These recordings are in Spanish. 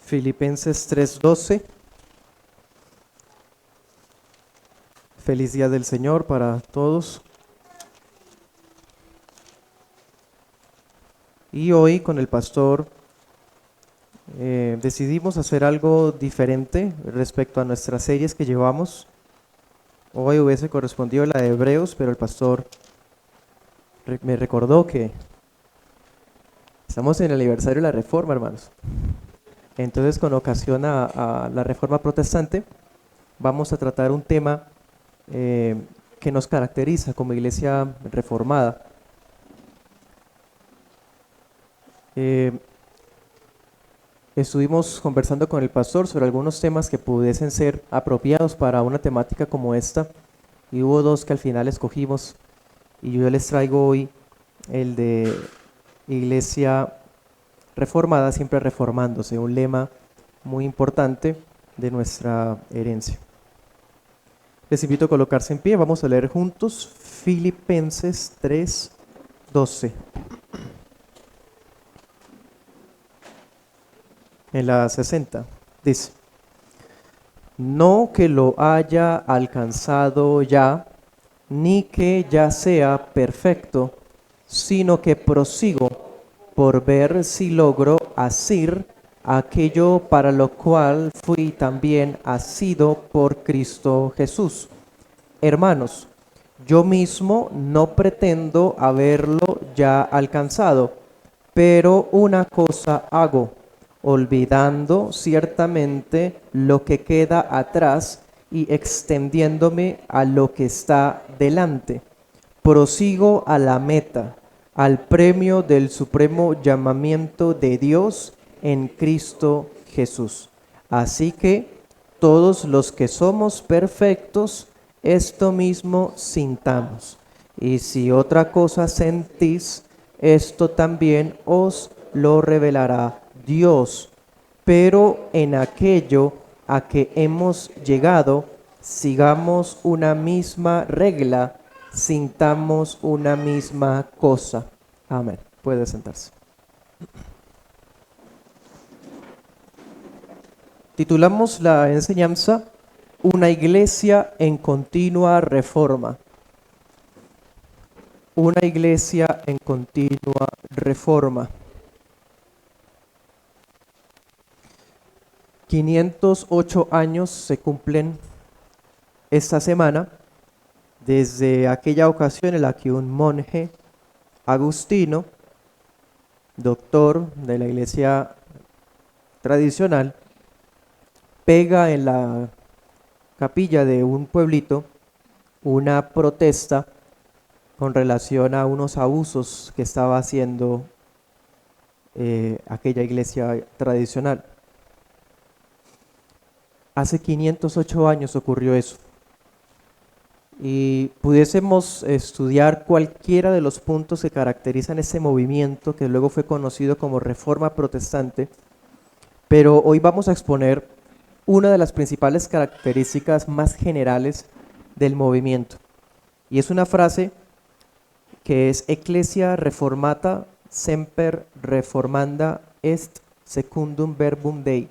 Filipenses 3:12. Feliz día del Señor para todos. Y hoy con el pastor decidimos hacer algo diferente respecto a nuestras series que llevamos. Hoy hubiese correspondido la de Hebreos, pero el pastor me recordó que estamos en el aniversario de la Reforma, hermanos. Entonces, con ocasión a la Reforma Protestante, vamos a tratar un tema que nos caracteriza como iglesia reformada. Estuvimos conversando con el pastor sobre algunos temas que pudiesen ser apropiados para una temática como esta, y hubo dos que al final escogimos, y yo les traigo hoy el de iglesia reformada, siempre reformándose, un lema muy importante de nuestra herencia. Les invito a colocarse en pie, vamos a leer juntos Filipenses 3:12. En la 60 dice: no que lo haya alcanzado ya, ni que ya sea perfecto, sino que prosigo por ver si logro asir aquello para lo cual fui también asido por Cristo Jesús. Hermanos, yo mismo no pretendo haberlo ya alcanzado, pero una cosa hago, olvidando ciertamente lo que queda atrás y extendiéndome a lo que está delante. Prosigo a la meta, al premio del supremo llamamiento de Dios en Cristo Jesús. Así que todos los que somos perfectos, esto mismo sintamos. Y si otra cosa sentís, esto también os lo revelará Dios. Pero en aquello a que hemos llegado, sigamos una misma regla, sintamos una misma cosa. Amén. Puede sentarse. Titulamos la enseñanza Una iglesia en continua reforma. Una iglesia en continua reforma. 508 años se cumplen esta semana desde aquella ocasión en la que un monje agustino, doctor de la iglesia tradicional, pega en la capilla de un pueblito una protesta con relación a unos abusos que estaba haciendo aquella iglesia tradicional. Hace 508 años ocurrió eso. Y pudiésemos estudiar cualquiera de los puntos que caracterizan ese movimiento que luego fue conocido como Reforma Protestante, pero hoy vamos a exponer una de las principales características más generales del movimiento. Y es una frase que es Ecclesia reformata semper reformanda est secundum verbum Dei.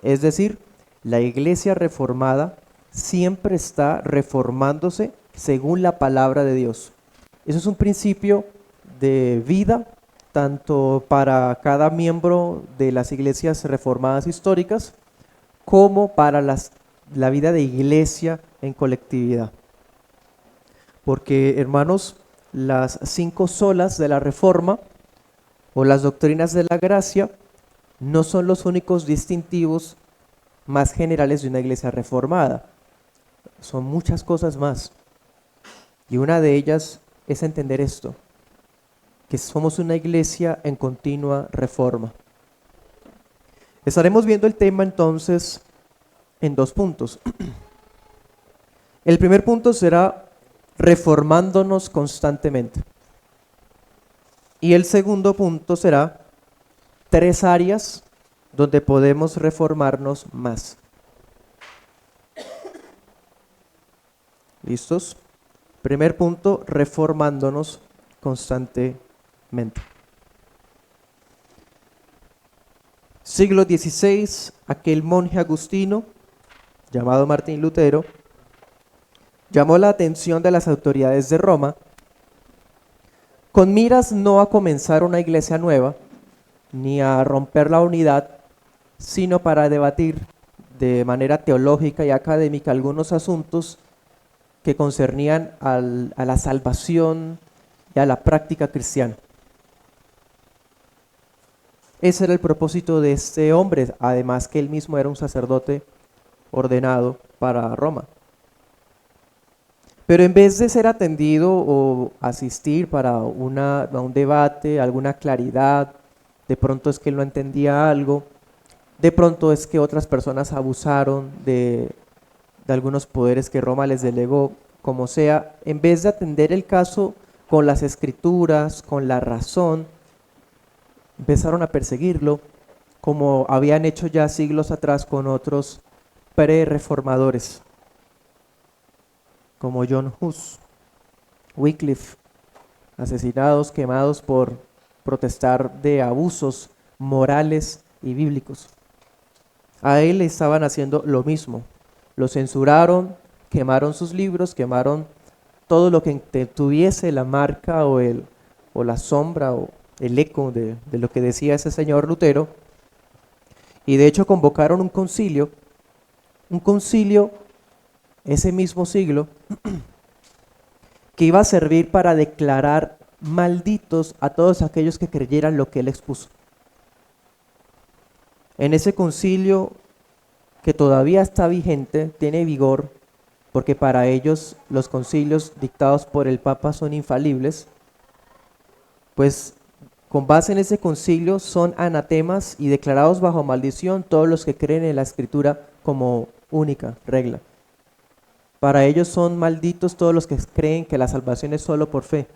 Es decir, la iglesia reformada siempre está reformándose según la palabra de Dios. Eso es un principio de vida, tanto para cada miembro de las iglesias reformadas históricas, como para la vida de iglesia en colectividad. Porque, hermanos, las 5 solas de la Reforma o las doctrinas de la gracia no son los únicos distintivos más generales de una iglesia reformada. Son muchas cosas más. Y una de ellas es entender esto, que somos una iglesia en continua reforma. Estaremos viendo el tema entonces en 2 puntos. El primer punto será reformándonos constantemente. Y el segundo punto será 3 áreas donde podemos reformarnos más. ¿Listos? Primer punto, reformándonos constantemente. Siglo XVI, aquel monje agustino, llamado Martín Lutero, llamó la atención de las autoridades de Roma con miras no a comenzar una iglesia nueva, ni a romper la unidad, sino para debatir de manera teológica y académica algunos asuntos que concernían a la salvación y a la práctica cristiana. Ese era el propósito de este hombre, además que él mismo era un sacerdote ordenado para Roma. Pero en vez de ser atendido o asistir para un debate, alguna claridad, de pronto es que él no entendía algo, de pronto es que otras personas abusaron de algunos poderes que Roma les delegó, como sea, en vez de atender el caso con las escrituras, con la razón, empezaron a perseguirlo, como habían hecho ya siglos atrás con otros pre-reformadores, como John Hus, Wycliffe, asesinados, quemados por protestar de abusos morales y bíblicos. A él le estaban haciendo lo mismo. Lo censuraron, quemaron sus libros, quemaron todo lo que tuviese la marca o la sombra o el eco de lo que decía ese señor Lutero. Y de hecho convocaron un concilio ese mismo siglo, que iba a servir para declarar malditos a todos aquellos que creyeran lo que él expuso. En ese concilio, que todavía está vigente, tiene vigor, porque para ellos los concilios dictados por el Papa son infalibles, pues con base en ese concilio son anatemas y declarados bajo maldición todos los que creen en la Escritura como única regla. Para ellos son malditos todos los que creen que la salvación es solo por fe.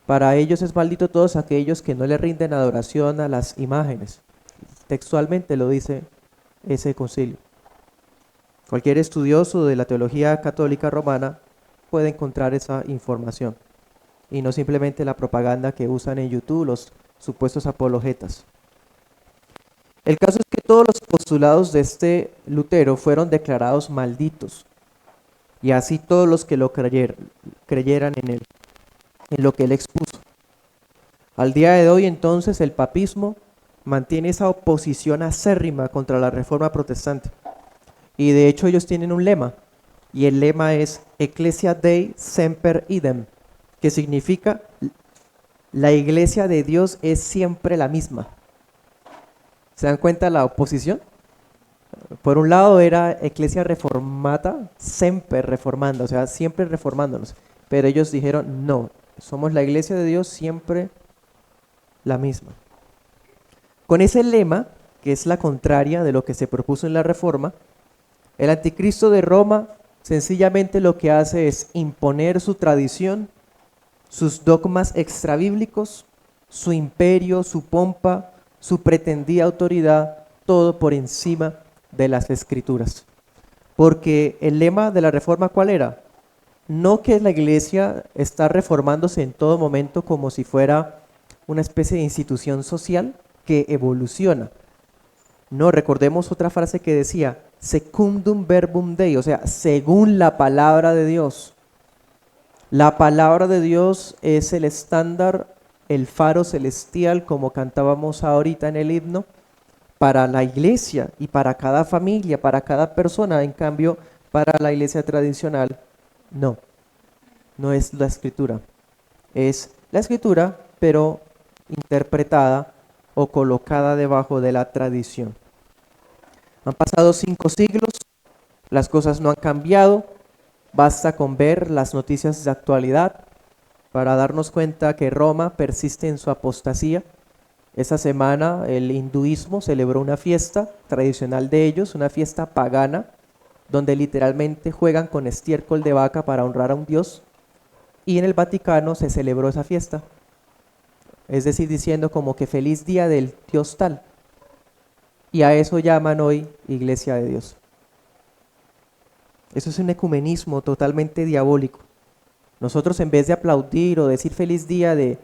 Para ellos es maldito todos aquellos que no le rinden adoración a las imágenes. Textualmente lo dice ese concilio. Cualquier estudioso de la teología católica romana puede encontrar esa información y no simplemente la propaganda que usan en YouTube los supuestos apologetas. El caso es que todos los postulados de este Lutero fueron declarados malditos, y así todos los que lo creyeran en él, en lo que él expuso. Al día de hoy, entonces, el papismo mantiene esa oposición acérrima contra la reforma protestante. Y de hecho ellos tienen un lema, y el lema es Ecclesia Dei Semper Idem, que significa la iglesia de Dios es siempre la misma. ¿Se dan cuenta la oposición? Por un lado era Ecclesia Reformata, Semper Reformanda, o sea, siempre reformándonos. Pero ellos dijeron, no, somos la iglesia de Dios siempre la misma. Con ese lema, que es la contraria de lo que se propuso en la Reforma, el anticristo de Roma sencillamente lo que hace es imponer su tradición, sus dogmas extrabíblicos, su imperio, su pompa, su pretendida autoridad, todo por encima de las escrituras. Porque el lema de la Reforma, ¿cuál era? No que la iglesia está reformándose en todo momento como si fuera una especie de institución social que evoluciona. No, recordemos otra frase que decía, secundum verbum Dei, o sea, según la palabra de Dios. La palabra de Dios es el estándar, el faro celestial, como cantábamos ahorita en el himno, para la iglesia y para cada familia, para cada persona. En cambio, para la iglesia tradicional, no es la escritura. Es la escritura, pero interpretada o colocada debajo de la tradición. Han pasado 5 siglos, las cosas no han cambiado, basta con ver las noticias de actualidad para darnos cuenta que Roma persiste en su apostasía. Esta semana el hinduismo celebró una fiesta tradicional de ellos, una fiesta pagana, donde literalmente juegan con estiércol de vaca para honrar a un dios, y en el Vaticano se celebró esa fiesta. Es decir, diciendo como que feliz día del Dios tal. Y a eso llaman hoy Iglesia de Dios. Eso es un ecumenismo totalmente diabólico. Nosotros en vez de aplaudir o decir feliz día de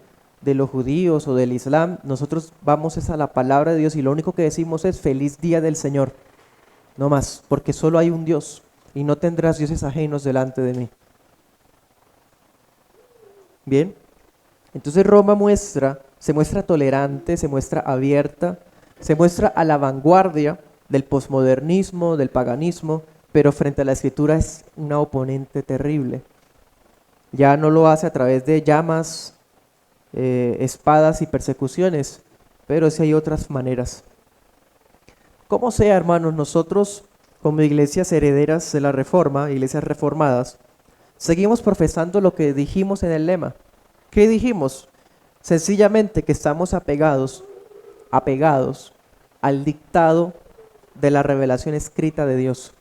de los judíos o del Islam, nosotros vamos es a la palabra de Dios y lo único que decimos es feliz día del Señor, no más, porque solo hay un Dios y no tendrás dioses ajenos delante de mí. Bien, entonces Roma se muestra tolerante, se muestra abierta, se muestra a la vanguardia del posmodernismo, del paganismo, pero frente a la escritura es una oponente terrible. Ya no lo hace a través de llamas, espadas y persecuciones, pero sí hay otras maneras. Como sea, hermanos, nosotros como iglesias herederas de la Reforma, iglesias reformadas, seguimos profesando lo que dijimos en el lema. ¿Qué dijimos? Sencillamente que estamos apegados al dictado de la revelación escrita de Dios.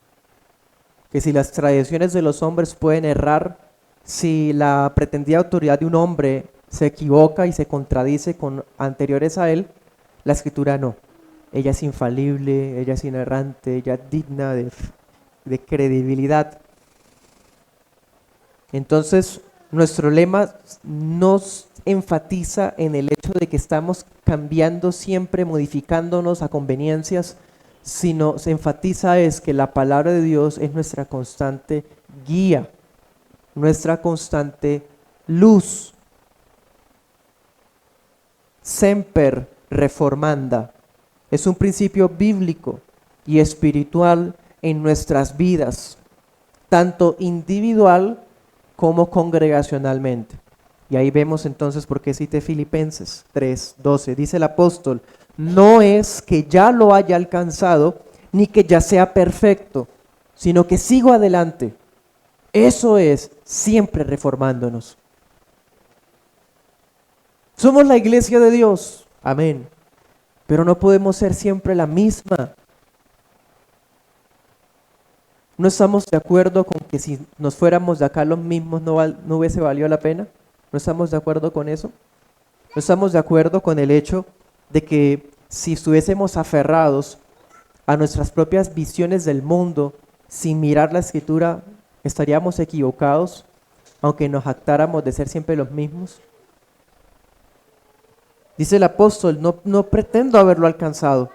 Que si las tradiciones de los hombres pueden errar, si la pretendida autoridad de un hombre se equivoca y se contradice con anteriores a él, la escritura no. Ella es infalible, ella es inerrante, ella es digna de credibilidad. Entonces, nuestro lema nos enfatiza en el hecho de que estamos cambiando siempre, modificándonos a conveniencias, sino se enfatiza es que la palabra de Dios es nuestra constante guía, nuestra constante luz. Semper reformanda. Es un principio bíblico y espiritual en nuestras vidas, tanto individual como congregacionalmente. Y ahí vemos entonces por qué cité Filipenses 3:12. Dice el apóstol, no es que ya lo haya alcanzado, ni que ya sea perfecto, sino que sigo adelante. Eso es siempre reformándonos. Somos la iglesia de Dios, amén. Pero no podemos ser siempre la misma. ¿No estamos de acuerdo con que si nos fuéramos de acá los mismos no hubiese valido la pena? ¿No estamos de acuerdo con eso? ¿No estamos de acuerdo con el hecho de que si estuviésemos aferrados a nuestras propias visiones del mundo sin mirar la escritura, estaríamos equivocados, aunque nos jactáramos de ser siempre los mismos? Dice el apóstol, no pretendo haberlo alcanzado.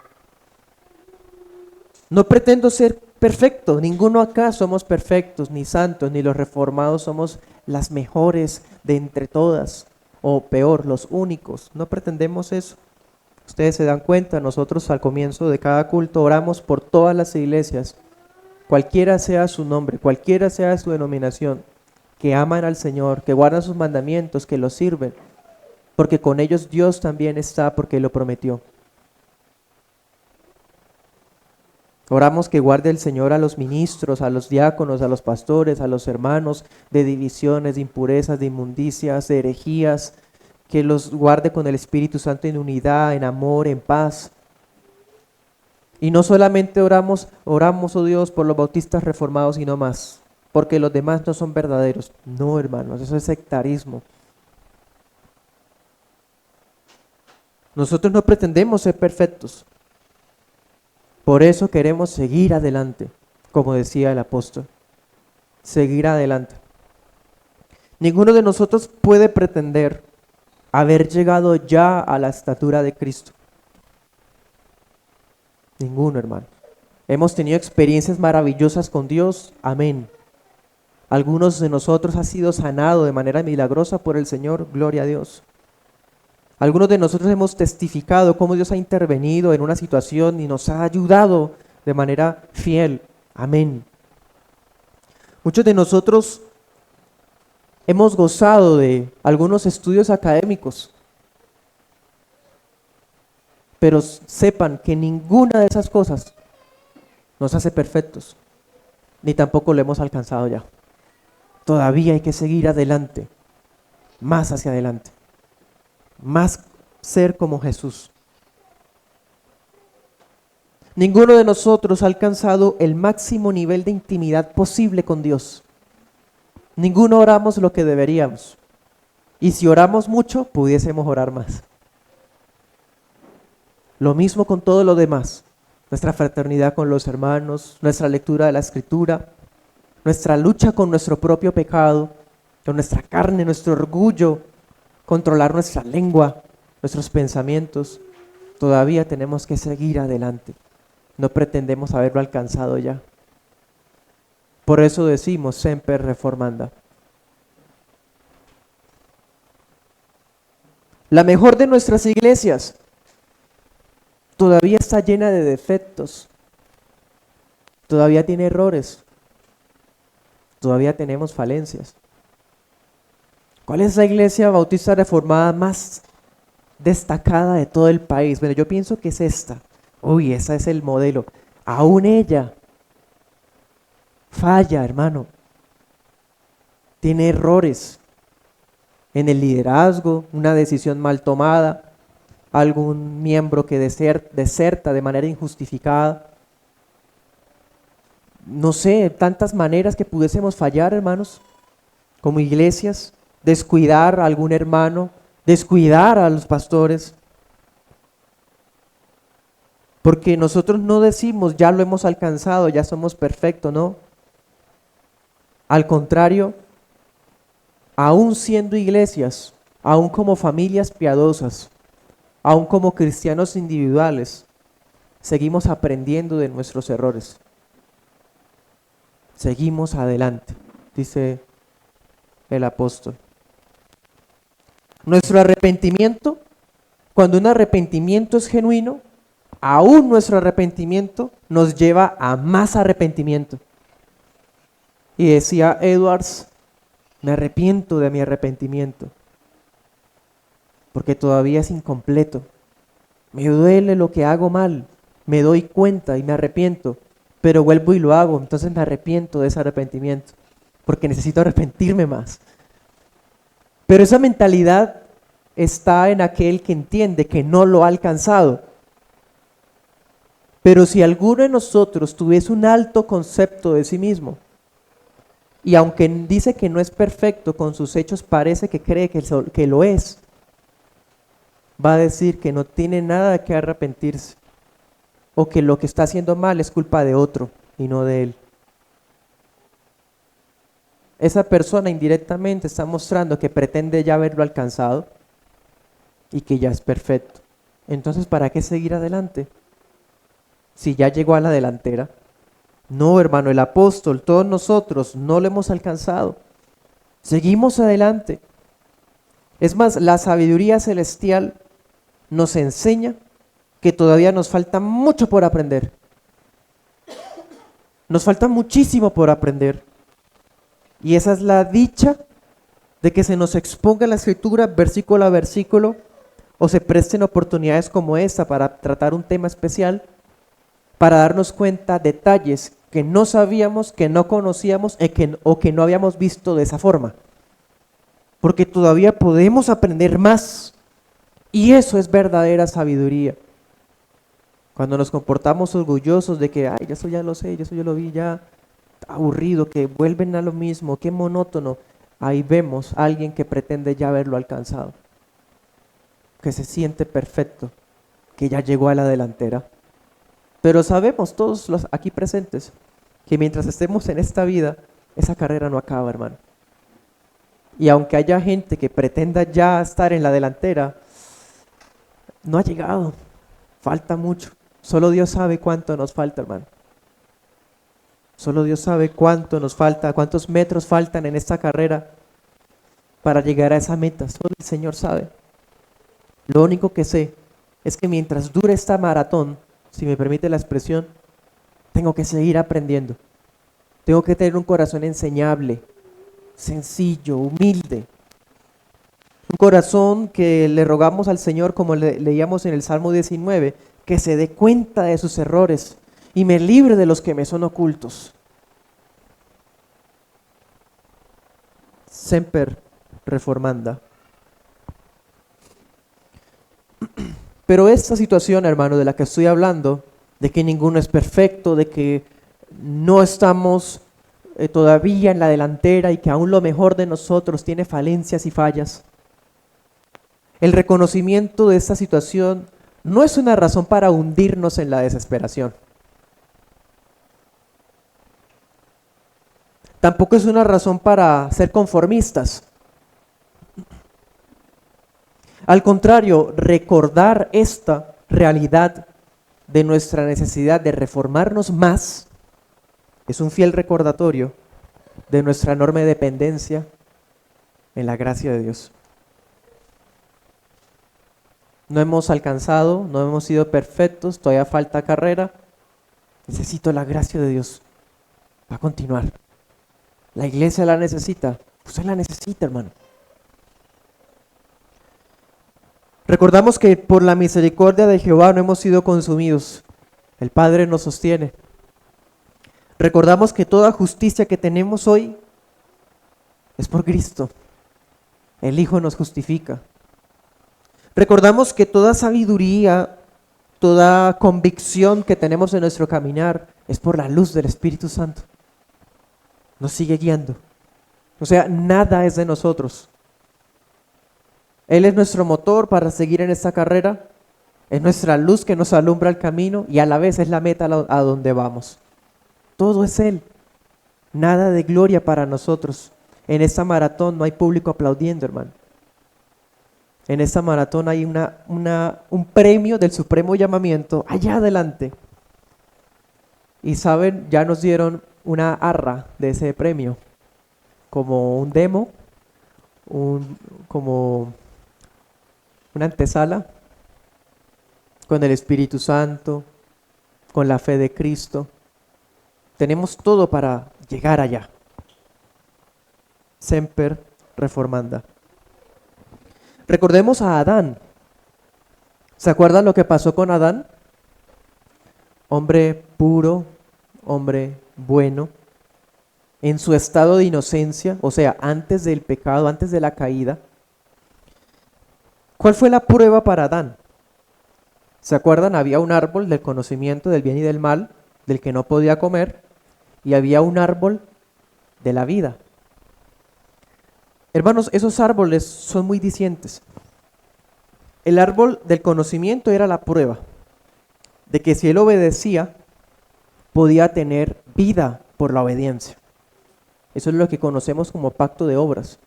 No pretendo ser perfecto. Ninguno acá somos perfectos, ni santos, ni los reformados somos las mejores de entre todas. O peor, los únicos. No pretendemos eso. Ustedes se dan cuenta, nosotros al comienzo de cada culto oramos por todas las iglesias, cualquiera sea su nombre, cualquiera sea su denominación, que aman al Señor, que guardan sus mandamientos, que los sirven, porque con ellos Dios también está, porque lo prometió. Oramos que guarde el Señor a los ministros, a los diáconos, a los pastores, a los hermanos de divisiones, de impurezas, de inmundicias, de herejías, que los guarde con el Espíritu Santo en unidad, en amor, en paz. Y no solamente oramos, oh Dios, por los bautistas reformados y no más, porque los demás no son verdaderos. No, hermanos, eso es sectarismo. Nosotros no pretendemos ser perfectos. Por eso queremos seguir adelante, como decía el apóstol. Seguir adelante. Ninguno de nosotros puede pretender haber llegado ya a la estatura de Cristo. Ninguno, hermano. Hemos tenido experiencias maravillosas con Dios, amén. Algunos de nosotros han sido sanados de manera milagrosa por el Señor, gloria a Dios. Algunos de nosotros hemos testificado cómo Dios ha intervenido en una situación y nos ha ayudado de manera fiel, amén. Muchos de nosotros hemos gozado de algunos estudios académicos, pero sepan que ninguna de esas cosas nos hace perfectos, ni tampoco lo hemos alcanzado ya. Todavía hay que seguir adelante, más hacia adelante, más ser como Jesús. Ninguno de nosotros ha alcanzado el máximo nivel de intimidad posible con Dios. Ninguno oramos lo que deberíamos. Y si oramos mucho, pudiésemos orar más. Lo mismo con todo lo demás. Nuestra fraternidad con los hermanos, nuestra lectura de la Escritura, nuestra lucha con nuestro propio pecado, con nuestra carne, nuestro orgullo, controlar nuestra lengua, nuestros pensamientos, todavía tenemos que seguir adelante. No pretendemos haberlo alcanzado ya. Por eso decimos semper reformanda. La mejor de nuestras iglesias todavía está llena de defectos, todavía tiene errores, todavía tenemos falencias. ¿Cuál es la iglesia bautista reformada más destacada de todo el país? Bueno, yo pienso que es esta. Uy, ese es el modelo. Aún ella falla, hermano. Tiene errores en el liderazgo, una decisión mal tomada, algún miembro que deserta de manera injustificada. No sé, tantas maneras que pudiésemos fallar, hermanos, como iglesias, descuidar a algún hermano, descuidar a los pastores. Porque nosotros no decimos, ya lo hemos alcanzado, ya somos perfectos, ¿no? Al contrario, aún siendo iglesias, aún como familias piadosas, aún como cristianos individuales, seguimos aprendiendo de nuestros errores. Seguimos adelante, dice el apóstol. Nuestro arrepentimiento, cuando un arrepentimiento es genuino, aún nuestro arrepentimiento nos lleva a más arrepentimiento. Y decía Edwards, me arrepiento de mi arrepentimiento, porque todavía es incompleto. Me duele lo que hago mal, me doy cuenta y me arrepiento, pero vuelvo y lo hago, entonces me arrepiento de ese arrepentimiento, porque necesito arrepentirme más. Pero esa mentalidad está en aquel que entiende que no lo ha alcanzado. Pero si alguno de nosotros tuviese un alto concepto de sí mismo, y aunque dice que no es perfecto, con sus hechos parece que cree que lo es, va a decir que no tiene nada de qué arrepentirse, o que lo que está haciendo mal es culpa de otro y no de él. Esa persona indirectamente está mostrando que pretende ya haberlo alcanzado y que ya es perfecto. Entonces, ¿para qué seguir adelante? Si ya llegó a la delantera. No, hermano, el apóstol, todos nosotros no lo hemos alcanzado. Seguimos adelante. Es más, la sabiduría celestial nos enseña que todavía nos falta mucho por aprender. Nos falta muchísimo por aprender. Y esa es la dicha de que se nos exponga la escritura versículo a versículo, o se presten oportunidades como esta para tratar un tema especial, para darnos cuenta detalles que no sabíamos, que no conocíamos o que no habíamos visto de esa forma. Porque todavía podemos aprender más. Y eso es verdadera sabiduría. Cuando nos comportamos orgullosos de que, ay, eso ya lo sé, eso ya lo vi, ya aburrido, que vuelven a lo mismo, qué monótono, ahí vemos a alguien que pretende ya haberlo alcanzado, que se siente perfecto, que ya llegó a la delantera. Pero sabemos todos los aquí presentes que mientras estemos en esta vida, esa carrera no acaba, hermano. Y aunque haya gente que pretenda ya estar en la delantera, no ha llegado, falta mucho. Solo Dios sabe cuánto nos falta, hermano. Solo Dios sabe cuánto nos falta, cuántos metros faltan en esta carrera para llegar a esa meta. Solo el Señor sabe. Lo único que sé es que mientras dure esta maratón, si me permite la expresión, tengo que seguir aprendiendo. Tengo que tener un corazón enseñable, sencillo, humilde. Un corazón que le rogamos al Señor, como leíamos en el Salmo 19, que se dé cuenta de sus errores y me libre de los que me son ocultos. Semper reformanda. Pero esta situación, hermano, de la que estoy hablando, de que ninguno es perfecto, de que no estamos todavía en la delantera y que aún lo mejor de nosotros tiene falencias y fallas, el reconocimiento de esta situación no es una razón para hundirnos en la desesperación. Tampoco es una razón para ser conformistas. Al contrario, recordar esta realidad de nuestra necesidad de reformarnos más es un fiel recordatorio de nuestra enorme dependencia en la gracia de Dios. No hemos alcanzado, no hemos sido perfectos, todavía falta carrera. Necesito la gracia de Dios para continuar. La iglesia la necesita, usted la necesita, hermano. Recordamos que por la misericordia de Jehová no hemos sido consumidos. El Padre nos sostiene. Recordamos que toda justicia que tenemos hoy es por Cristo. El Hijo nos justifica. Recordamos que toda sabiduría, toda convicción que tenemos en nuestro caminar es por la luz del Espíritu Santo. Nos sigue guiando. O sea, nada es de nosotros. Él es nuestro motor para seguir en esta carrera, es nuestra luz que nos alumbra el camino y a la vez es la meta a donde vamos. Todo es Él, nada de gloria para nosotros. En esta maratón no hay público aplaudiendo, hermano. En esta maratón hay un premio del supremo llamamiento allá adelante. Y saben, ya nos dieron una arra de ese premio, como un demo, como una antesala, con el Espíritu Santo, con la fe de Cristo. Tenemos todo para llegar allá. Semper reformanda. Recordemos a Adán. ¿Se acuerdan lo que pasó con Adán? Hombre puro, hombre bueno, en su estado de inocencia, o sea, antes del pecado, antes de la caída. ¿Cuál fue la prueba para Adán? ¿Se acuerdan? Había un árbol del conocimiento del bien y del mal, del que no podía comer, y había un árbol de la vida. Hermanos, esos árboles son muy dicientes. El árbol del conocimiento era la prueba de que si él obedecía, podía tener vida por la obediencia. Eso es lo que conocemos como pacto de obras.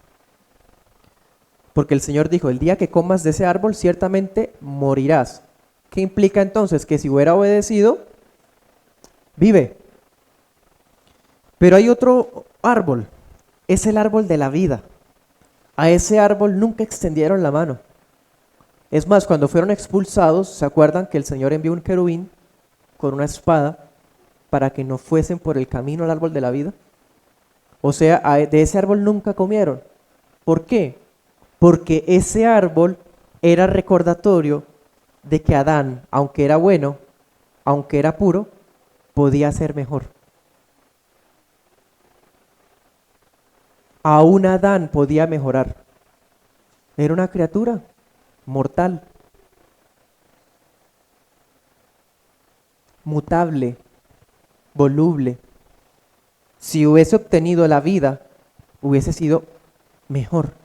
Porque el Señor dijo, el día que comas de ese árbol, ciertamente morirás. ¿Qué implica entonces? Que si hubiera obedecido, vive. Pero hay otro árbol, es el árbol de la vida. A ese árbol nunca extendieron la mano. Es más, cuando fueron expulsados, ¿se acuerdan que el Señor envió un querubín con una espada para que no fuesen por el camino al árbol de la vida? O sea, de ese árbol nunca comieron. ¿Por qué? Porque ese árbol era recordatorio de que Adán, aunque era bueno, aunque era puro, podía ser mejor. Aún Adán podía mejorar. Era una criatura mortal, mutable, voluble. Si hubiese obtenido la vida, hubiese sido mejor.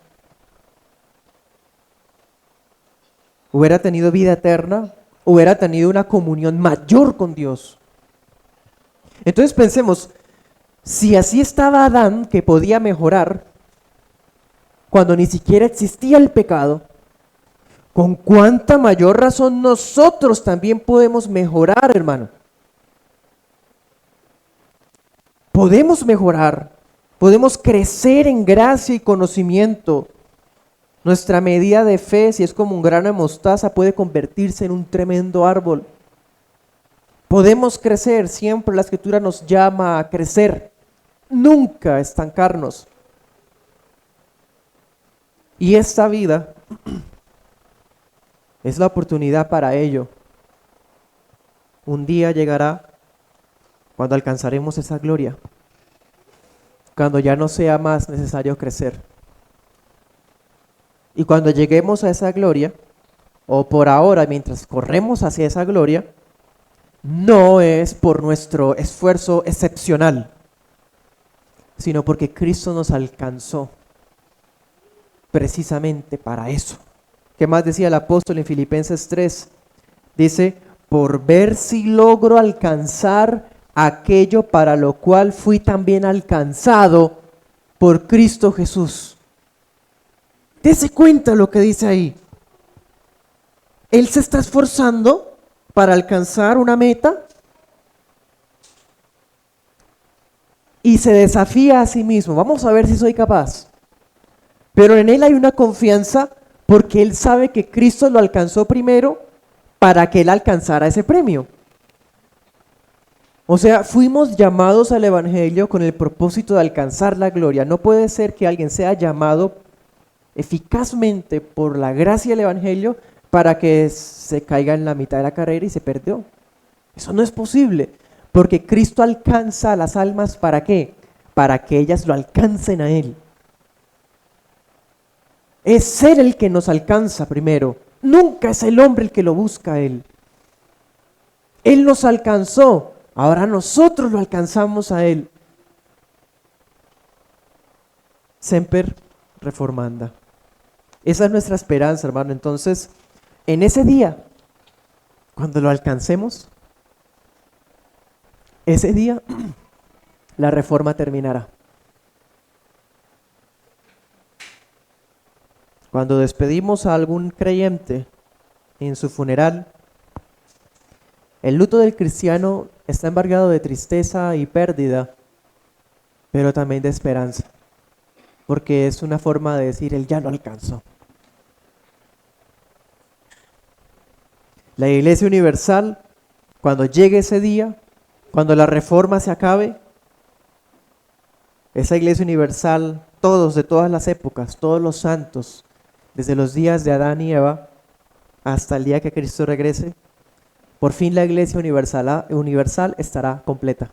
Hubiera tenido vida eterna, hubiera tenido una comunión mayor con Dios. Entonces pensemos, si así estaba Adán, que podía mejorar, cuando ni siquiera existía el pecado, ¿con cuánta mayor razón nosotros también podemos mejorar, hermano? Podemos mejorar, podemos crecer en gracia y conocimiento. Nuestra medida de fe, si es como un grano de mostaza, puede convertirse en un tremendo árbol. Podemos crecer, siempre la Escritura nos llama a crecer, nunca estancarnos. Y esta vida es la oportunidad para ello. Un día llegará cuando alcanzaremos esa gloria, cuando ya no sea más necesario crecer. Y cuando lleguemos a esa gloria, o por ahora mientras corremos hacia esa gloria, no es por nuestro esfuerzo excepcional, sino porque Cristo nos alcanzó precisamente para eso. ¿Qué más decía el apóstol en Filipenses 3? Dice, por ver si logro alcanzar aquello para lo cual fui también alcanzado por Cristo Jesús. Dese cuenta lo que dice ahí. Él se está esforzando para alcanzar una meta y se desafía a sí mismo. Vamos a ver si soy capaz. Pero en él hay una confianza porque él sabe que Cristo lo alcanzó primero para que él alcanzara ese premio. O sea, fuimos llamados al Evangelio con el propósito de alcanzar la gloria. No puede ser que alguien sea llamado eficazmente por la gracia del Evangelio para que se caiga en la mitad de la carrera y se perdió. Eso no es posible, porque Cristo alcanza a las almas ¿para qué? Para que ellas lo alcancen a Él. Es ser el que nos alcanza primero. Nunca es el hombre el que lo busca a Él. Él nos alcanzó, ahora nosotros lo alcanzamos a Él. Semper reformanda. Esa es nuestra esperanza, hermano. Entonces, en ese día, cuando lo alcancemos, ese día la reforma terminará. Cuando despedimos a algún creyente en su funeral, el luto del cristiano está embargado de tristeza y pérdida, pero también de esperanza, porque es una forma de decir, él ya lo alcanzó. La Iglesia Universal, cuando llegue ese día, cuando la reforma se acabe, esa Iglesia Universal, todos de todas las épocas, todos los santos, desde los días de Adán y Eva hasta el día que Cristo regrese, por fin la Iglesia universal estará completa.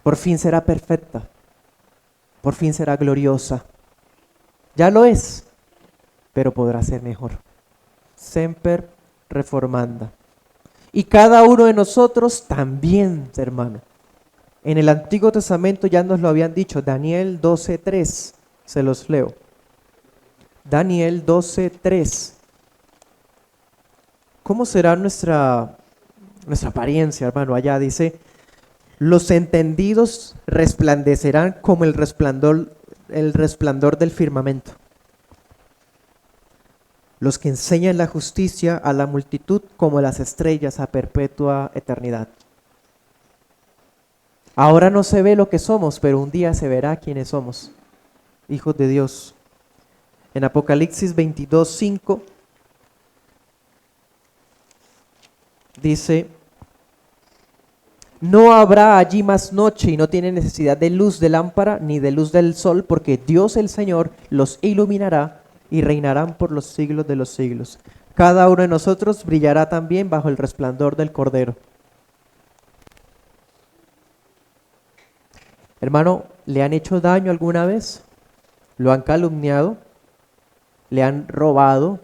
Por fin será perfecta. Por fin será gloriosa. Ya lo es, pero podrá ser mejor. Semper reformanda. Y cada uno de nosotros también, hermano. En el Antiguo Testamento ya nos lo habían dicho, Daniel 12:3, se los leo. Daniel 12:3. ¿Cómo será nuestra apariencia, hermano? Allá dice, los entendidos resplandecerán como el resplandor del firmamento. Los que enseñan la justicia a la multitud como las estrellas a perpetua eternidad. Ahora no se ve lo que somos, pero un día se verá quiénes somos, hijos de Dios. En Apocalipsis 22:5 dice, no habrá allí más noche y no tiene necesidad de luz de lámpara ni de luz del sol, porque Dios el Señor los iluminará y reinarán por los siglos de los siglos. Cada uno de nosotros brillará también bajo el resplandor del Cordero. Hermano, ¿le han hecho daño alguna vez? ¿Lo han calumniado? ¿Le han robado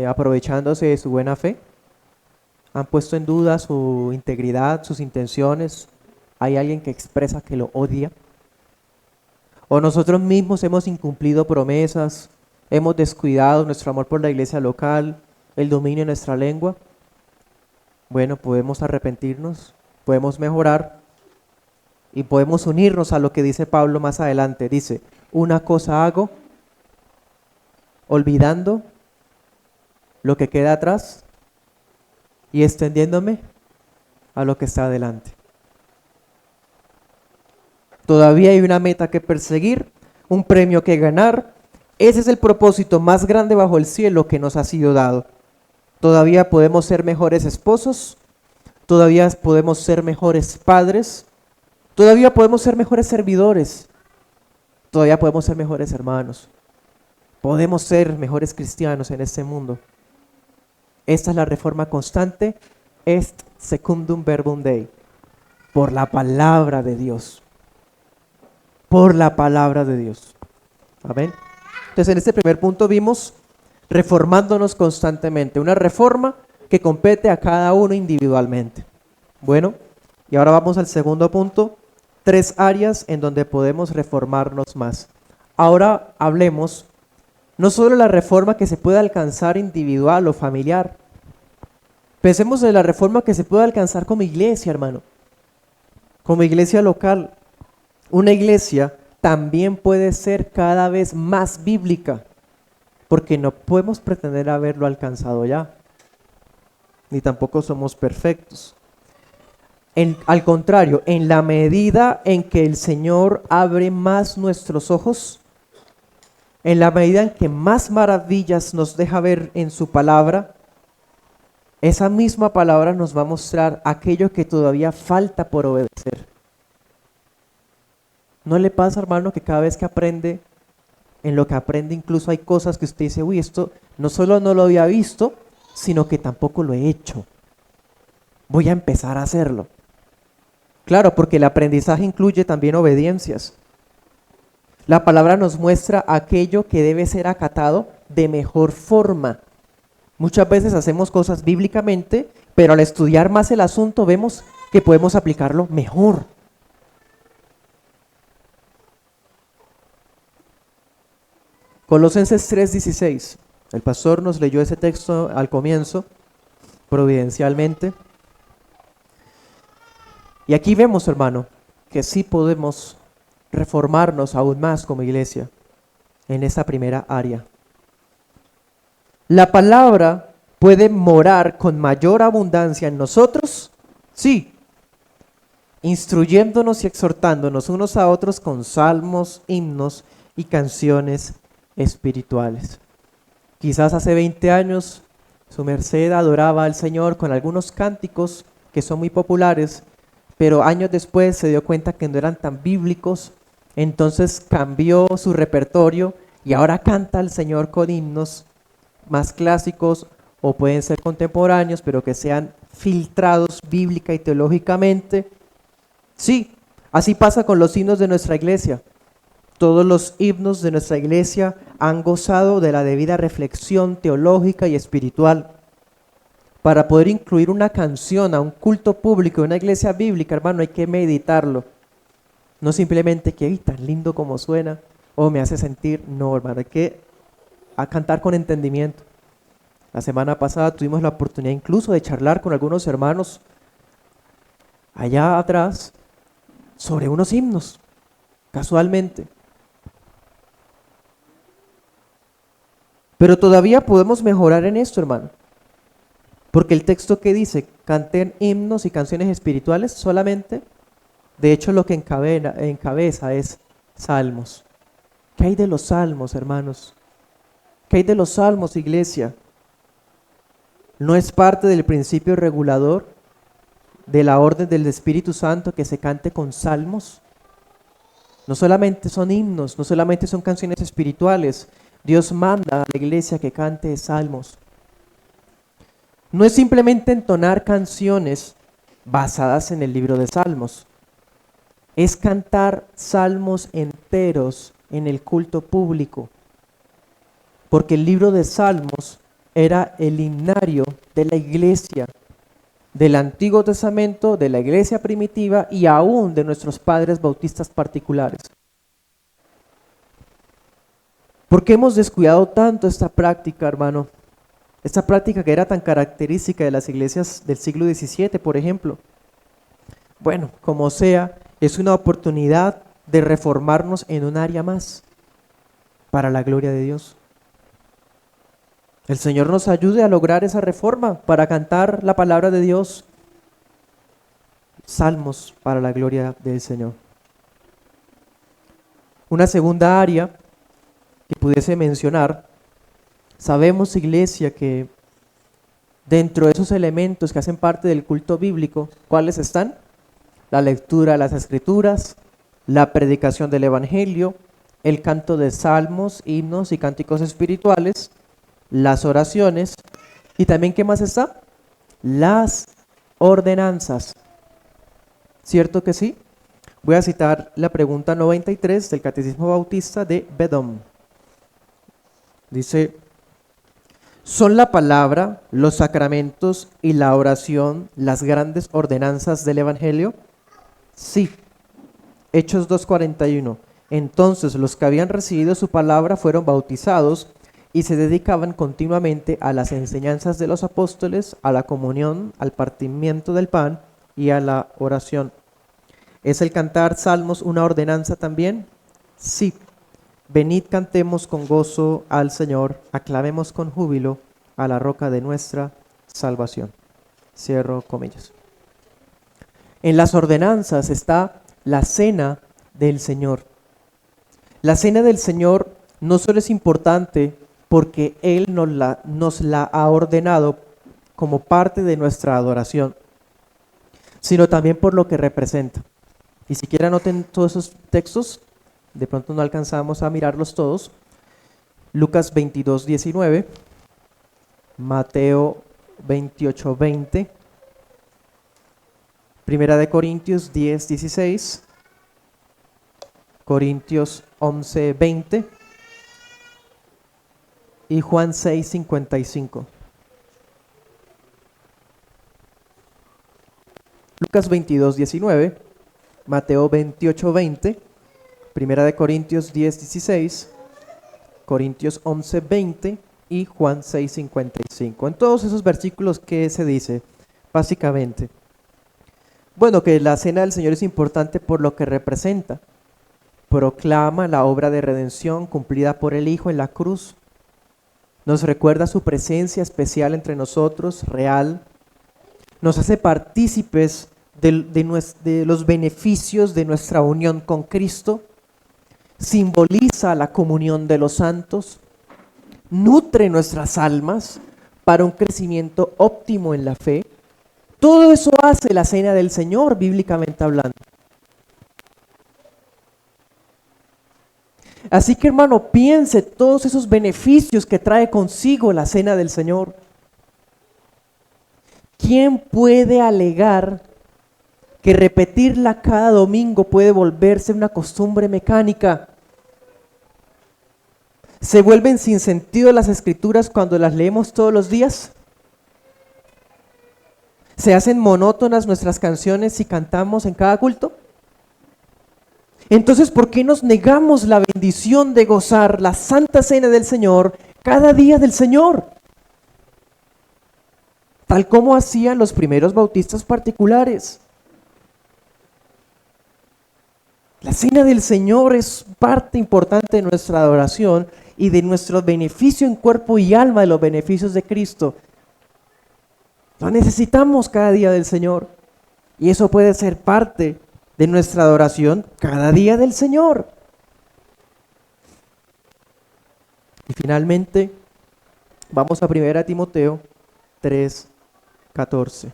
aprovechándose de su buena fe? ¿Han puesto en duda su integridad, sus intenciones? ¿Hay alguien que expresa que lo odia? ¿O nosotros mismos hemos incumplido promesas? ¿Hemos descuidado nuestro amor por la iglesia local, el dominio de nuestra lengua? Bueno, podemos arrepentirnos, podemos mejorar y podemos unirnos a lo que dice Pablo más adelante. Dice, una cosa hago, olvidando lo que queda atrás y extendiéndome a lo que está adelante. Todavía hay una meta que perseguir, un premio que ganar. Ese es el propósito más grande bajo el cielo que nos ha sido dado. Todavía podemos ser mejores esposos, todavía podemos ser mejores padres, todavía podemos ser mejores servidores, todavía podemos ser mejores hermanos. Podemos ser mejores cristianos en este mundo. Esta es la reforma constante, est secundum verbum Dei, por la palabra de Dios. Por la palabra de Dios. Amén. Entonces en este primer punto vimos reformándonos constantemente, una reforma que compete a cada uno individualmente. Bueno, y ahora vamos al segundo punto, 3 áreas en donde podemos reformarnos más. Ahora hablemos no solo la reforma que se puede alcanzar individual o familiar. Pensemos en la reforma que se puede alcanzar como iglesia, hermano. Como iglesia local. Una iglesia también puede ser cada vez más bíblica. porque no podemos pretender haberlo alcanzado ya, ni tampoco somos perfectos. Al contrario, en la medida en que el Señor abre más nuestros ojos, en la medida en que más maravillas nos deja ver en su palabra, esa misma palabra nos va a mostrar aquello que todavía falta por obedecer. ¿No le pasa, hermano, que cada vez que aprende, en lo que aprende incluso hay cosas que usted dice, uy, esto no solo no lo había visto, sino que tampoco lo he hecho? Voy a empezar a hacerlo. Claro, porque el aprendizaje incluye también obediencias. La palabra nos muestra aquello que debe ser acatado de mejor forma. Muchas veces hacemos cosas bíblicamente, pero al estudiar más el asunto vemos que podemos aplicarlo mejor. Colosenses 3:16. El pastor nos leyó ese texto al comienzo, providencialmente. Y aquí vemos, hermano, que sí podemos reformarnos aún más como iglesia en esa primera área. ¿La palabra puede morar con mayor abundancia en nosotros? Sí, instruyéndonos y exhortándonos unos a otros con salmos, himnos y canciones espirituales. Quizás hace 20 años su merced adoraba al Señor con algunos cánticos que son muy populares, pero años después se dio cuenta que no eran tan bíblicos, entonces cambió su repertorio y ahora canta al Señor con himnos más clásicos o pueden ser contemporáneos, pero que sean filtrados bíblica y teológicamente. Sí, así pasa con los himnos de nuestra iglesia. Todos los himnos de nuestra iglesia han gozado de la debida reflexión teológica y espiritual. Para poder incluir una canción a un culto público de una iglesia bíblica, hermano, hay que meditarlo. No simplemente que, tan lindo como suena, o me hace sentir. No, hermano, hay que cantar con entendimiento. La semana pasada tuvimos la oportunidad incluso de charlar con algunos hermanos allá atrás sobre unos himnos, casualmente. Pero todavía podemos mejorar en esto, hermano. Porque el texto que dice, canten himnos y canciones espirituales solamente, de hecho lo que encabeza es salmos. ¿Qué hay de los salmos, hermanos? ¿Qué hay de los salmos, iglesia? ¿No es parte del principio regulador de la orden del Espíritu Santo que se cante con salmos? No solamente son himnos, no solamente son canciones espirituales. Dios manda a la iglesia que cante salmos. No es simplemente entonar canciones basadas en el libro de Salmos. Es cantar salmos enteros en el culto público. Porque el libro de Salmos era el himnario de la iglesia, del Antiguo Testamento, de la iglesia primitiva y aún de nuestros padres bautistas particulares. ¿Por qué hemos descuidado tanto esta práctica, hermano? Esta práctica que era tan característica de las iglesias del siglo XVII, por ejemplo. Bueno, como sea, es una oportunidad de reformarnos en un área más para la gloria de Dios. El Señor nos ayude a lograr esa reforma para cantar la palabra de Dios. Salmos para la gloria del Señor. Una segunda área que pudiese mencionar. Sabemos, iglesia, que dentro de esos elementos que hacen parte del culto bíblico, ¿cuáles están? La lectura de las Escrituras, la predicación del Evangelio, el canto de salmos, himnos y cánticos espirituales, las oraciones, y también, ¿qué más está? Las ordenanzas. ¿Cierto que sí? Voy a citar la pregunta 93 del Catecismo Bautista de Bedom. Dice: ¿son la palabra, los sacramentos y la oración las grandes ordenanzas del Evangelio? Sí. Hechos 2:41. Entonces los que habían recibido su palabra fueron bautizados y se dedicaban continuamente a las enseñanzas de los apóstoles, a la comunión, al partimiento del pan y a la oración. ¿Es el cantar salmos una ordenanza también? Sí. Venid, cantemos con gozo al Señor, aclamemos con júbilo a la roca de nuestra salvación. Cierro comillas. En las ordenanzas está la cena del Señor. La cena del Señor no solo es importante porque Él nos la ha ordenado como parte de nuestra adoración, sino también por lo que representa. Y si quieren anoten todos esos textos, de pronto no alcanzamos a mirarlos todos. Lucas 22, 19, Mateo 28, 20, Primera de Corintios 10, 16, Corintios 11, 20 y Juan 6, 55. Lucas 22, 19, Mateo 28, 20, Primera de Corintios 10, 16, Corintios 11, 20 y Juan 6, 55. En todos esos versículos, ¿qué se dice? Básicamente, bueno, que la cena del Señor es importante por lo que representa. Proclama la obra de redención cumplida por el Hijo en la cruz. Nos recuerda su presencia especial entre nosotros, real. Nos hace partícipes de los beneficios de nuestra unión con Cristo. Simboliza la comunión de los santos. Nutre nuestras almas para un crecimiento óptimo en la fe. Todo eso hace la cena del Señor, bíblicamente hablando. Así que, hermano, piense todos esos beneficios que trae consigo la cena del Señor. ¿Quién puede alegar que repetirla cada domingo puede volverse una costumbre mecánica? ¿Se vuelven sin sentido las escrituras cuando las leemos todos los días? ¿Se hacen monótonas nuestras canciones si cantamos en cada culto? Entonces, ¿por qué nos negamos la bendición de gozar la Santa Cena del Señor cada día del Señor? Tal como hacían los primeros bautistas particulares. La Cena del Señor es parte importante de nuestra adoración y de nuestro beneficio en cuerpo y alma de los beneficios de Cristo. Lo necesitamos cada día del Señor y eso puede ser parte de nuestra adoración cada día del Señor. Y finalmente, vamos a 1 Timoteo 3, 14.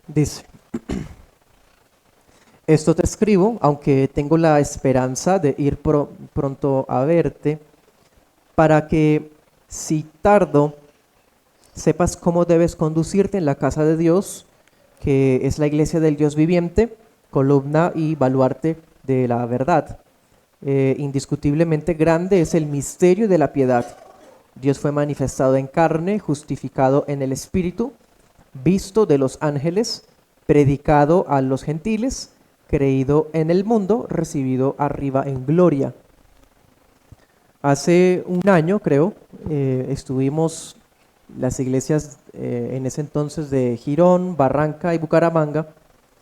Dice, esto te escribo, aunque tengo la esperanza de ir pronto a verte, para que, si tardo, sepas cómo debes conducirte en la casa de Dios, que es la iglesia del Dios viviente, columna y baluarte de la verdad. Indiscutiblemente grande es el misterio de la piedad. Dios fue manifestado en carne, justificado en el Espíritu, visto de los ángeles, predicado a los gentiles, creído en el mundo, recibido arriba en gloria. Hace un año, creo, estuvimos las iglesias en ese entonces de Girón, Barranca y Bucaramanga,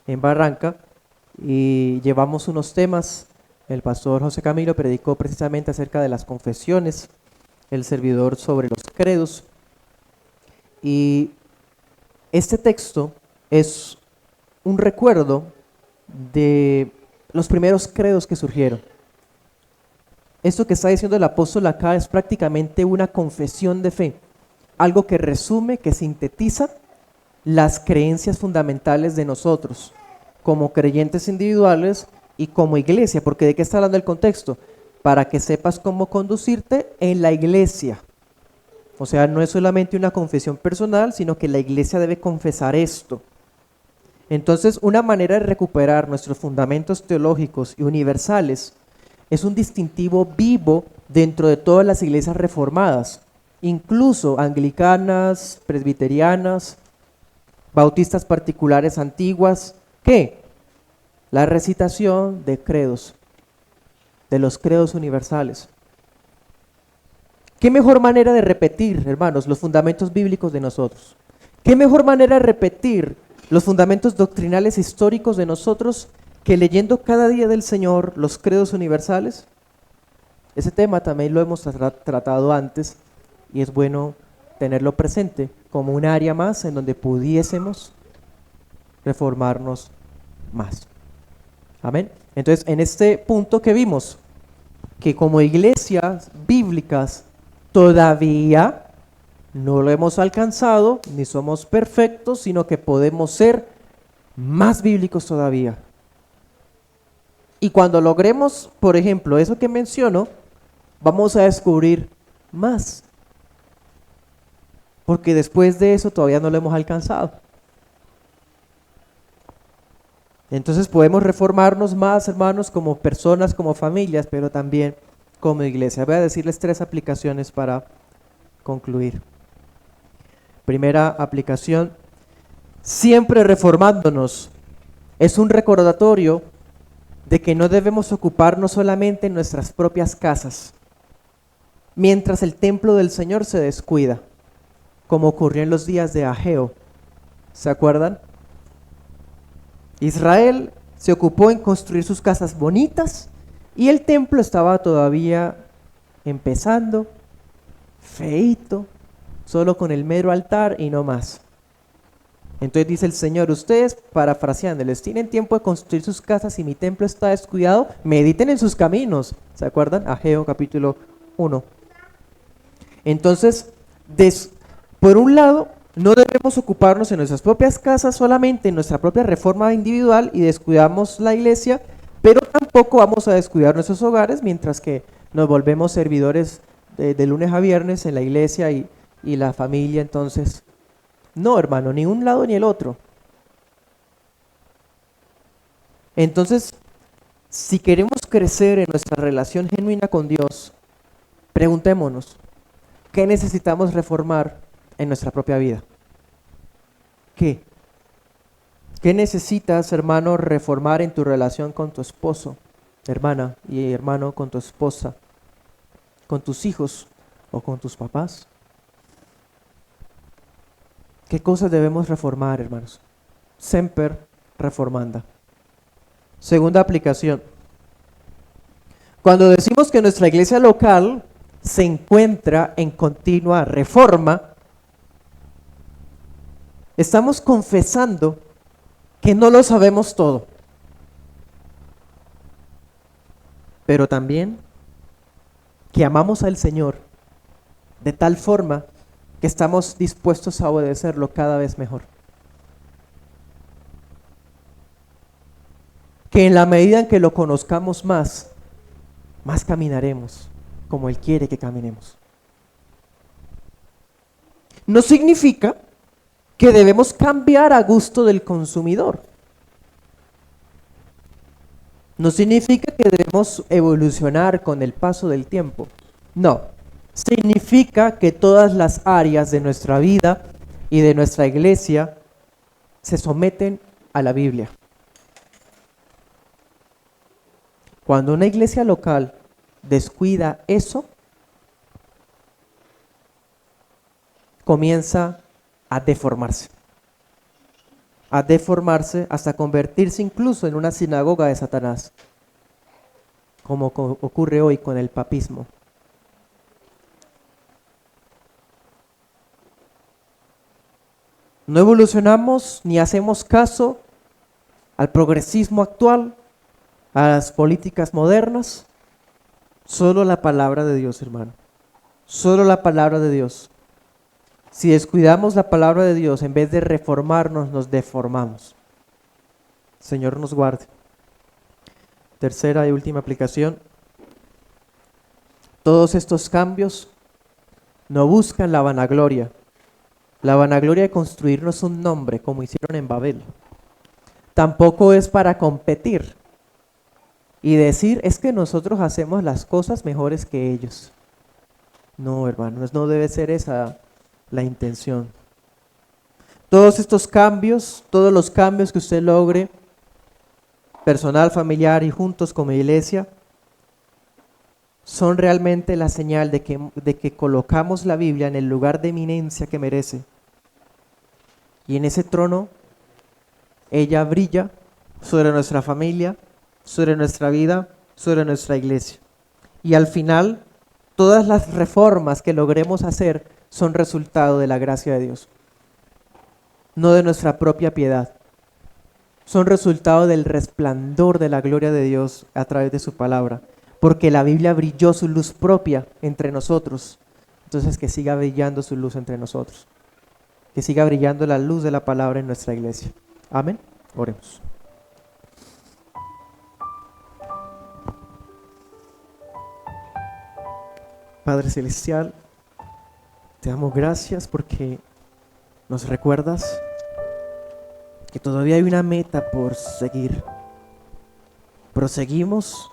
en Barranca, y llevamos unos temas. El pastor José Camilo predicó precisamente acerca de las confesiones, el servidor sobre los credos, y este texto es un recuerdo de los primeros credos que surgieron. Esto que está diciendo el apóstol acá es prácticamente una confesión de fe, algo que resume, que sintetiza las creencias fundamentales de nosotros, como creyentes individuales y como iglesia, porque ¿de qué está hablando el contexto? Para que sepas cómo conducirte en la iglesia. O sea, no es solamente una confesión personal, sino que la iglesia debe confesar esto. Entonces, una manera de recuperar nuestros fundamentos teológicos y universales es un distintivo vivo dentro de todas las iglesias reformadas, incluso anglicanas, presbiterianas, bautistas particulares antiguas, que la recitación de credos, de los credos universales. ¿Qué mejor manera de repetir, hermanos, los fundamentos bíblicos de nosotros? ¿Qué mejor manera de repetir los fundamentos doctrinales históricos de nosotros que leyendo cada día del Señor los credos universales? Ese tema también lo hemos tratado antes y es bueno tenerlo presente como un área más en donde pudiésemos reformarnos más. Amén. Entonces, en este punto que vimos, que como iglesias bíblicas todavía no lo hemos alcanzado, ni somos perfectos, sino que podemos ser más bíblicos todavía. Y cuando logremos, por ejemplo, eso que menciono, vamos a descubrir más. Porque después de eso todavía no lo hemos alcanzado. Entonces podemos reformarnos más, hermanos, como personas, como familias, pero también como iglesia. Voy a decirles 3 aplicaciones para concluir. Primera aplicación: siempre reformándonos. Es un recordatorio de que no debemos ocuparnos solamente en nuestras propias casas, mientras el templo del Señor se descuida, como ocurrió en los días de Ageo. ¿Se acuerdan? Israel se ocupó en construir sus casas bonitas y el templo estaba todavía empezando, feíto, solo con el mero altar y no más. Entonces dice el Señor: ustedes, parafraseándoles, tienen tiempo de construir sus casas y mi templo está descuidado, mediten en sus caminos. ¿Se acuerdan? Ageo capítulo 1. Entonces, por un lado, no debemos ocuparnos en nuestras propias casas solamente, en nuestra propia reforma individual y descuidamos la iglesia, pero tampoco vamos a descuidar nuestros hogares mientras que nos volvemos servidores de lunes a viernes en la iglesia y la familia. Entonces, no, hermano, ni un lado ni el otro. Entonces, si queremos crecer en nuestra relación genuina con Dios, preguntémonos, ¿qué necesitamos reformar en nuestra propia vida? ¿Qué? ¿Qué necesitas, hermano, reformar en tu relación con tu esposo, hermana y hermano, con tu esposa, con tus hijos o con tus papás? ¿Qué cosas debemos reformar, hermanos? Semper reformanda. Segunda aplicación. Cuando decimos que nuestra iglesia local se encuentra en continua reforma, estamos confesando que no lo sabemos todo, pero también que amamos al Señor de tal forma que estamos dispuestos a obedecerlo cada vez mejor. Que en la medida en que lo conozcamos más caminaremos como Él quiere que caminemos. No significa que debemos cambiar a gusto del consumidor. No significa que debemos evolucionar con el paso del tiempo. No, significa que todas las áreas de nuestra vida y de nuestra iglesia se someten a la Biblia. Cuando una iglesia local descuida eso, comienza a deformarse hasta convertirse incluso en una sinagoga de Satanás, como ocurre hoy con el papismo. No evolucionamos ni hacemos caso al progresismo actual, a las políticas modernas. Solo la palabra de Dios, hermano. Solo la palabra de Dios. Si descuidamos la palabra de Dios, en vez de reformarnos, nos deformamos. Señor nos guarde. Tercera y última aplicación. Todos estos cambios no buscan la vanagloria de construirnos un nombre como hicieron en Babel. Tampoco es para competir y decir, es que nosotros hacemos las cosas mejores que ellos. No, hermanos, no debe ser esa la intención. Todos estos cambios, todos los cambios que usted logre, personal, familiar y juntos como iglesia, son realmente la señal de que colocamos la Biblia en el lugar de eminencia que merece. Y en ese trono, ella brilla sobre nuestra familia, sobre nuestra vida, sobre nuestra iglesia. Y al final, todas las reformas que logremos hacer son resultado de la gracia de Dios, no de nuestra propia piedad. Son resultado del resplandor de la gloria de Dios a través de su palabra, porque la Biblia brilló su luz propia entre nosotros. Entonces que siga brillando su luz entre nosotros, que siga brillando la luz de la palabra en nuestra iglesia. Amén. Oremos. Padre Celestial, te damos gracias porque nos recuerdas que todavía hay una meta por seguir. Proseguimos,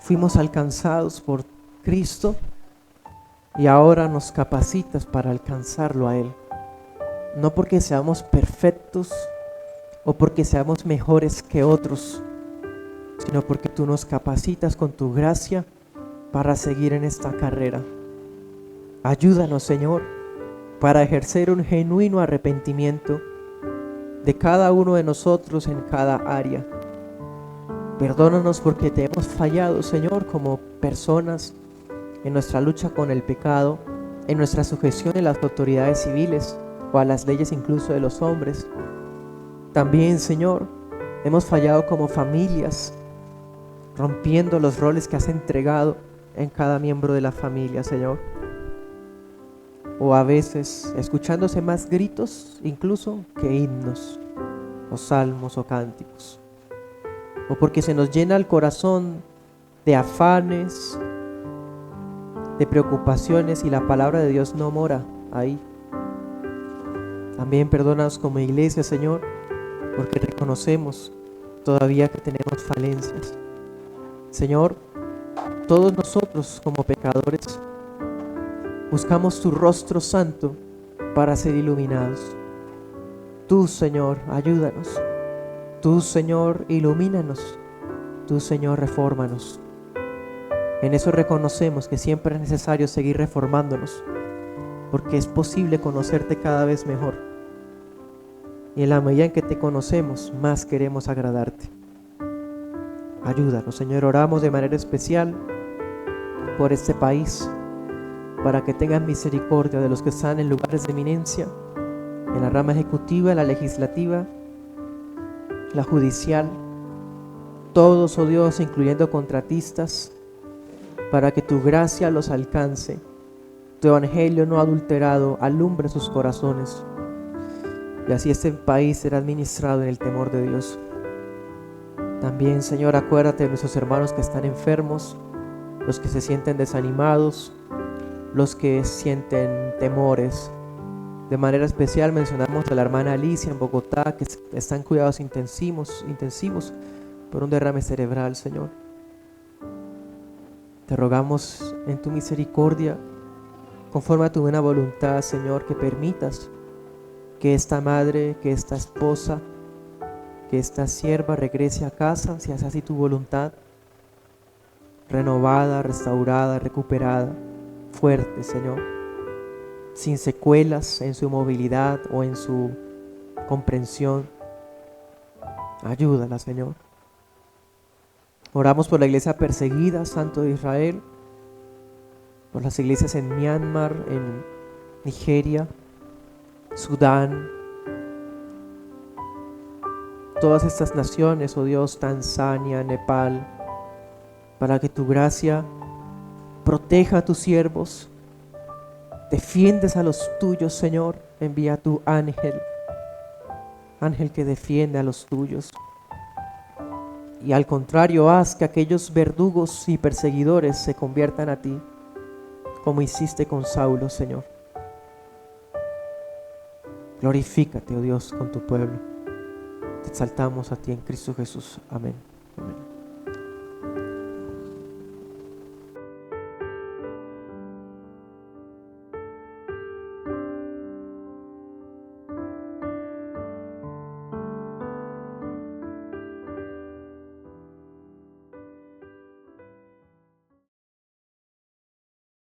fuimos alcanzados por Cristo y ahora nos capacitas para alcanzarlo a Él. No porque seamos perfectos o porque seamos mejores que otros, sino porque tú nos capacitas con tu gracia para seguir en esta carrera. Ayúdanos, Señor, para ejercer un genuino arrepentimiento de cada uno de nosotros en cada área. Perdónanos porque te hemos fallado, Señor, como personas en nuestra lucha con el pecado, en nuestra sujeción a las autoridades civiles o a las leyes incluso de los hombres. También, Señor, hemos fallado como familias, rompiendo los roles que has entregado en cada miembro de la familia, Señor. O a veces escuchándose más gritos incluso que himnos, o salmos o cánticos. O porque se nos llena el corazón de afanes, de preocupaciones y la palabra de Dios no mora ahí. También perdónanos como iglesia, Señor, porque reconocemos todavía que tenemos falencias. Señor, todos nosotros como pecadores buscamos tu rostro santo para ser iluminados. Tú, Señor, ayúdanos. Tú, Señor, ilumínanos. Tú, Señor, refórmanos. En eso reconocemos que siempre es necesario seguir reformándonos, porque es posible conocerte cada vez mejor. Y en la medida en que te conocemos, más queremos agradarte. Ayúdanos, Señor. Oramos de manera especial por este país, para que tengas misericordia de los que están en lugares de eminencia, en la rama ejecutiva, la legislativa, la judicial, todos, oh Dios, incluyendo contratistas, para que tu gracia los alcance, tu evangelio no adulterado alumbre sus corazones, y así este país será administrado en el temor de Dios. También, Señor, acuérdate de nuestros hermanos que están enfermos, los que se sienten desanimados, los que sienten temores. De manera especial mencionamos a la hermana Alicia en Bogotá, que está en cuidados intensivos por un derrame cerebral, Señor. Te rogamos en tu misericordia, conforme a tu buena voluntad, Señor, que permitas que esta madre, que esta esposa, que esta sierva regrese a casa, si es así tu voluntad, renovada, restaurada, recuperada, fuerte, Señor, sin secuelas en su movilidad o en su comprensión. Ayúdala, Señor. Oramos por la iglesia perseguida, Santo de Israel, por las iglesias en Myanmar, en Nigeria, Sudán, todas estas naciones, oh Dios, Tanzania, Nepal, para que tu gracia proteja a tus siervos, defiendes a los tuyos, Señor. Envía a tu ángel que defiende a los tuyos, y al contrario, haz que aquellos verdugos y perseguidores se conviertan a ti, como hiciste con Saulo, Señor. Glorifícate, oh Dios, con tu pueblo. Te exaltamos a ti en Cristo Jesús. Amén. Amén.